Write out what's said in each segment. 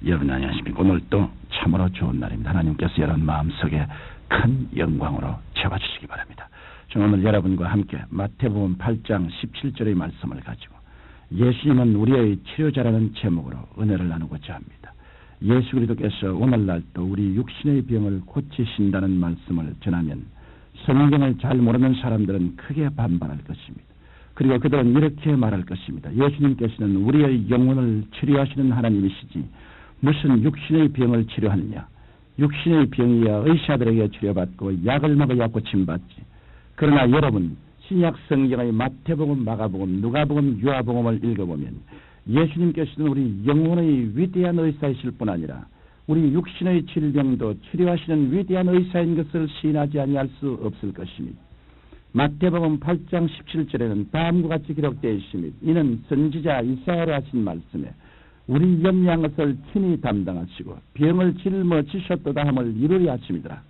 여러분 안녕하십니까. 오늘 또 참으로 좋은 날입니다. 하나님께서 여러분 마음속에 큰 영광으로 채워주시기 바랍니다. 저는 오늘 여러분과 함께 마태복음 8장 17절의 말씀을 가지고 예수님은 우리의 치료자라는 제목으로 은혜를 나누고자 합니다. 예수 그리스도께서 오늘날 또 우리 육신의 병을 고치신다는 말씀을 전하면 성경을 잘 모르는 사람들은 크게 반발할 것입니다. 그리고 그들은 이렇게 말할 것입니다. 예수님께서는 우리의 영혼을 치료하시는 하나님이시지 무슨 육신의 병을 치료하느냐. 육신의 병이야 의사들에게 치료받고 약을 먹어야 고침받지. 그러나 여러분 신약 성경의 마태복음, 마가복음, 누가복음, 요한복음을 읽어보면 예수님께서는 우리 영혼의 위대한 의사이실 뿐 아니라 우리 육신의 질병도 치료하시는 위대한 의사인 것을 시인하지 아니할 수 없을 것입니다. 마태복음 8장 17절에는 다음과 같이 기록되어 있습니다. 이는 선지자 이사야로 하신 말씀에 우리 염려한 것을 친히 담당하시고 병을 짊어지셨도다 함을 이루려 하심이더라.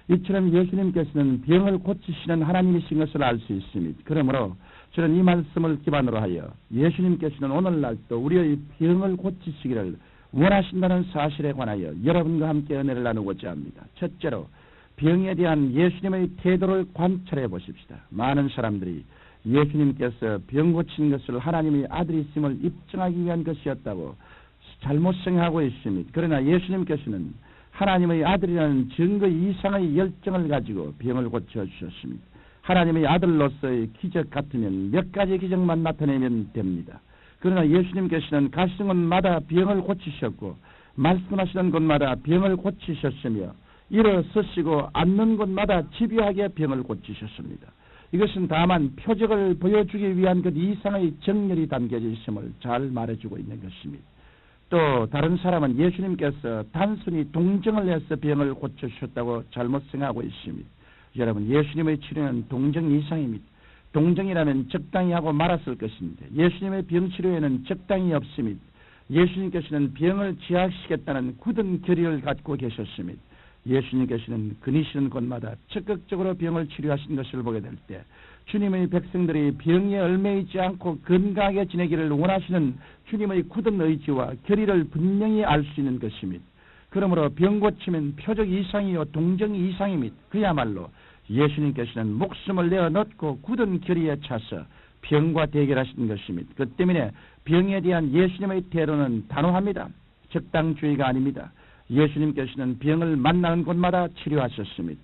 이처럼 예수님께서는 병을 고치시는 하나님이신 것을 알 수 있습니다. 그러므로 저는 이 말씀을 기반으로 하여 예수님께서는 오늘날도 우리의 병을 고치시기를 원하신다는 사실에 관하여 여러분과 함께 은혜를 나누고자 합니다. 첫째로 병에 대한 예수님의 태도를 관찰해 보십시다. 많은 사람들이 예수님께서 병 고친 것을 하나님의 아들이심을 입증하기 위한 것이었다고 잘못 생각하고 있습니다. 그러나 예수님께서는 하나님의 아들이라는 증거 이상의 열정을 가지고 병을 고쳐주셨습니다. 하나님의 아들로서의 기적 같으면 몇 가지 기적만 나타내면 됩니다. 그러나 예수님께서는 가시는 곳마다 병을 고치셨고 말씀하시는 곳마다 병을 고치셨으며 일어서시고 앉는 곳마다 집요하게 병을 고치셨습니다. 이것은 다만 표적을 보여주기 위한 그 이상의 정렬이 담겨져 있음을 잘 말해주고 있는 것입니다. 또 다른 사람은 예수님께서 단순히 동정을 해서 병을 고쳐주셨다고 잘못 생각하고 있습니다. 여러분 예수님의 치료는 동정 이상입니다. 동정이라면 적당히 하고 말았을 것입니다. 예수님의 병치료에는 적당히 없습니다. 예수님께서는 병을 치유하시겠다는 굳은 결의를 갖고 계셨습니다. 예수님께서는 그니시는 곳마다 적극적으로 병을 치료하신 것을 보게 될 때 주님의 백성들이 병에 얽매이지 않고 건강하게 지내기를 원하시는 주님의 굳은 의지와 결의를 분명히 알 수 있는 것입니다. 그러므로 병 고치면 표적 이상이요 동정 이상입니다. 그야말로 예수님께서는 목숨을 내어놓고 굳은 결의에 차서 병과 대결하신 것입니다. 그 때문에 병에 대한 예수님의 태도는 단호합니다. 적당주의가 아닙니다. 예수님께서는 병을 만나는 곳마다 치료하셨습니다.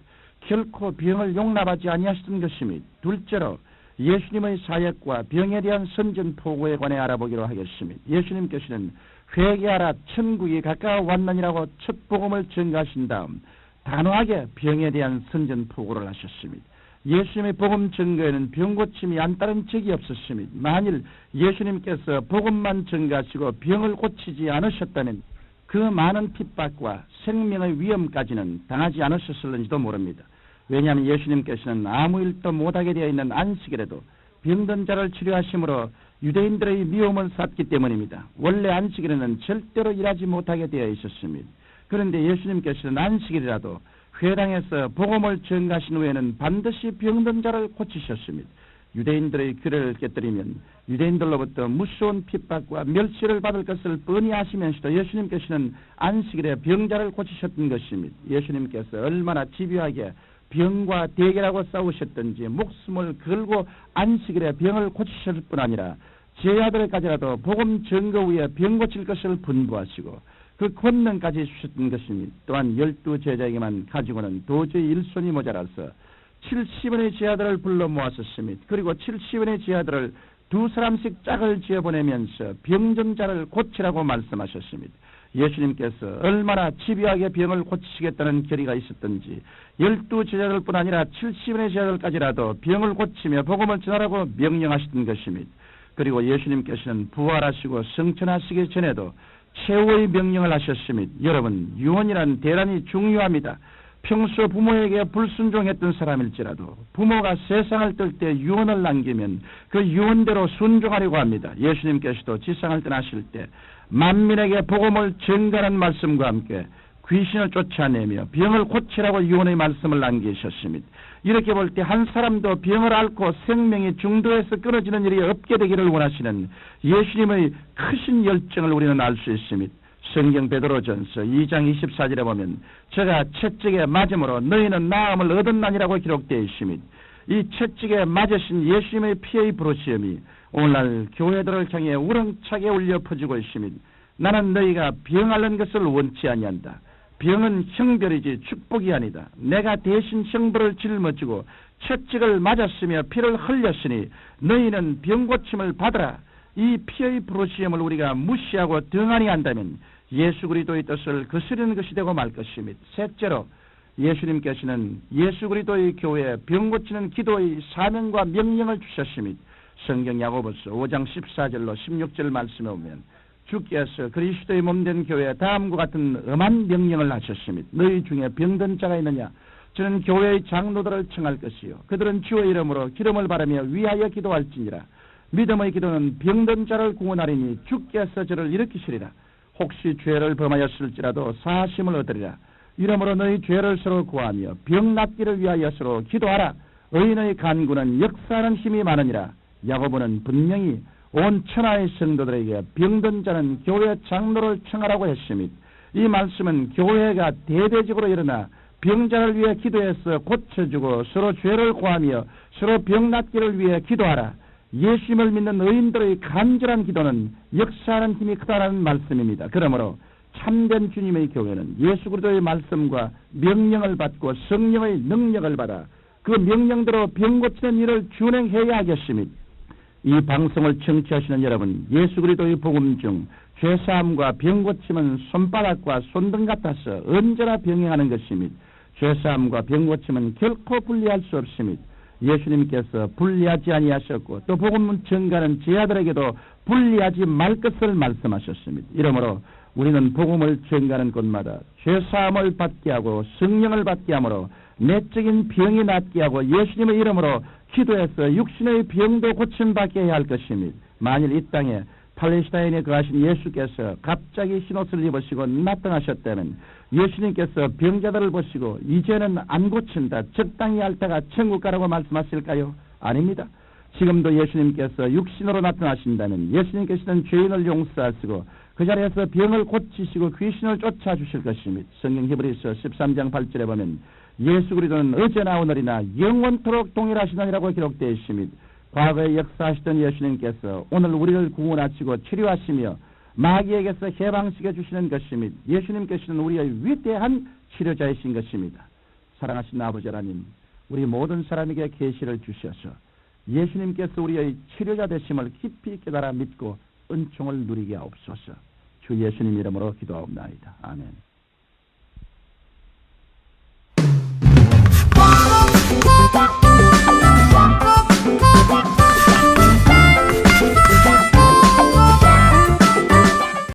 결코 병을 용납하지 아니하셨던 것입니다. 둘째로 예수님의 사역과 병에 대한 선전포고에 관해 알아보기로 하겠습니다. 예수님께서는 회개하라 천국이 가까워 왔느니라고 첫 복음을 전가하신 다음 단호하게 병에 대한 선전포고를 하셨습니다. 예수님의 복음 전가에는 병 고침이 안 따른 적이 없었습니다. 만일 예수님께서 복음만 전가하시고 병을 고치지 않으셨다면 그 많은 핍박과 생명의 위험까지는 당하지 않으셨을는지도 모릅니다. 왜냐하면 예수님께서는 아무 일도 못하게 되어 있는 안식일에도 병든 자를 치료하심으로 유대인들의 미움을 샀기 때문입니다. 원래 안식일에는 절대로 일하지 못하게 되어 있었습니다. 그런데 예수님께서는 안식일이라도 회당에서 복음을 전가하신 후에는 반드시 병든 자를 고치셨습니다. 유대인들의 규례를 깨뜨리면 유대인들로부터 무서운 핍박과 멸시를 받을 것을 뻔히 아시면서도 예수님께서는 안식일에 병자를 고치셨던 것입니다. 예수님께서 얼마나 집요하게 병과 대결하고 싸우셨던지 목숨을 걸고 안식일에 병을 고치셨을 뿐 아니라 제자들까지라도 복음 증거 후에 병 고칠 것을 분부하시고 그 권능까지 주셨던 것입니다. 또한 12제자에게만 가지고는 도저히 일손이 모자라서 70원의 제자들을 불러 모았었습니다. 그리고 70원의 제자들을 두 사람씩 짝을 지어보내면서 병든 자를 고치라고 말씀하셨습니다. 예수님께서 얼마나 집요하게 병을 고치시겠다는 결의가 있었던지 12제자들 뿐 아니라 70원의 제자들까지라도 병을 고치며 복음을 전하라고 명령하셨던 것입니다. 그리고 예수님께서는 부활하시고 성천하시기 전에도 최후의 명령을 하셨습니다. 여러분 유언이란 대단히 중요합니다. 평소 부모에게 불순종했던 사람일지라도 부모가 세상을 떠날 때 유언을 남기면 그 유언대로 순종하려고 합니다. 예수님께서도 지상을 떠나실 때 만민에게 복음을 전가하는 말씀과 함께 귀신을 쫓아내며 병을 고치라고 유언의 말씀을 남기셨습니다. 이렇게 볼 때 한 사람도 병을 앓고 생명이 중도에서 끊어지는 일이 없게 되기를 원하시는 예수님의 크신 열정을 우리는 알 수 있습니다. 성경 베드로전서 2장 24절에 보면 저가 채찍에 맞음으로 너희는 나음을 얻었나니라고 기록되어 있으며 이 채찍에 맞으신 예수님의 피의 부르시음이 오늘날 교회들을 향해 우렁차게 울려 퍼지고 있으며 나는 너희가 병 앓는 것을 원치 아니한다. 병은 형벌이지 축복이 아니다. 내가 대신 형벌을 짊어지고 채찍을 맞았으며 피를 흘렸으니 너희는 병 고침을 받으라. 이 피의 부르시음을 우리가 무시하고 등한히 한다면 예수 그리스도의 뜻을 거스르는 것이 되고 말 것이며 셋째로 예수님께서는 예수 그리스도의 교회에 병 고치는 기도의 사명과 명령을 주셨으며 성경 야고보서 5장 14절로 16절 말씀에 보면 주께서 그리스도의 몸된 교회에 다음과 같은 엄한 명령을 하셨으며 너희 중에 병든 자가 있느냐 저는 교회의 장로들을 청할 것이요 그들은 주의 이름으로 기름을 바르며 위하여 기도할지니라. 믿음의 기도는 병든 자를 구원하리니 주께서 저를 일으키시리라. 혹시 죄를 범하였을지라도 사하심을 얻으리라. 이러므로 너희 죄를 서로 구하며 병 낫기를 위하여 서로 기도하라. 의인의 간구는 역사하는 힘이 많으니라. 야고보는 분명히 온 천하의 성도들에게 병든 자는 교회 장로를 청하라고 했으며 이 말씀은 교회가 대대적으로 일어나 병자를 위해 기도해서 고쳐주고 서로 죄를 구하며 서로 병 낫기를 위해 기도하라. 예수님을 믿는 의인들의 간절한 기도는 역사하는 힘이 크다라는 말씀입니다. 그러므로 참된 주님의 교회는 예수 그리스도의 말씀과 명령을 받고 성령의 능력을 받아 그 명령대로 병 고치는 일을 준행해야 하겠습니다. 이 방송을 청취하시는 여러분, 예수 그리스도의 복음 중 죄사함과 병 고침은 손바닥과 손등 같아서 언제나 병행하는 것입니다. 죄사함과 병 고침은 결코 분리할 수 없습니다. 예수님께서 분리하지 아니하셨고 또 복음 전가는 제 아들에게도 분리하지 말 것을 말씀하셨습니다. 이러므로 우리는 복음을 전가하는 곳마다 죄사함을 받게 하고 성령을 받게 하므로 내적인 병이 낫게 하고 예수님의 이름으로 기도해서 육신의 병도 고침받게 해야 할 것입니다. 만일 이 땅에 팔레스타인에 거하신 예수께서 갑자기 흰옷을 입으시고 나타나셨다면 예수님께서 병자들을 보시고 이제는 안 고친다, 적당히 앓다가 천국 가라고 말씀하실까요? 아닙니다. 지금도 예수님께서 육신으로 나타나신다면 예수님께서는 죄인을 용서하시고 그 자리에서 병을 고치시고 귀신을 쫓아주실 것입니다. 성경 히브리서 13장 8절에 보면 예수 그리스도는 어제나 오늘이나 영원토록 동일하시느니라고 기록되어 있습니다. 과거에 역사하시던 예수님께서 오늘 우리를 구원하시고 치료하시며 마귀에게서 해방시켜 주시는 것입니다. 예수님께서는 우리의 위대한 치료자이신 것입니다. 사랑하신 아버지 하나님, 우리 모든 사람에게 계시를 주셔서 예수님께서 우리의 치료자 되심을 깊이 깨달아 믿고 은총을 누리게 하옵소서. 주 예수님 이름으로 기도하옵나이다. 아멘.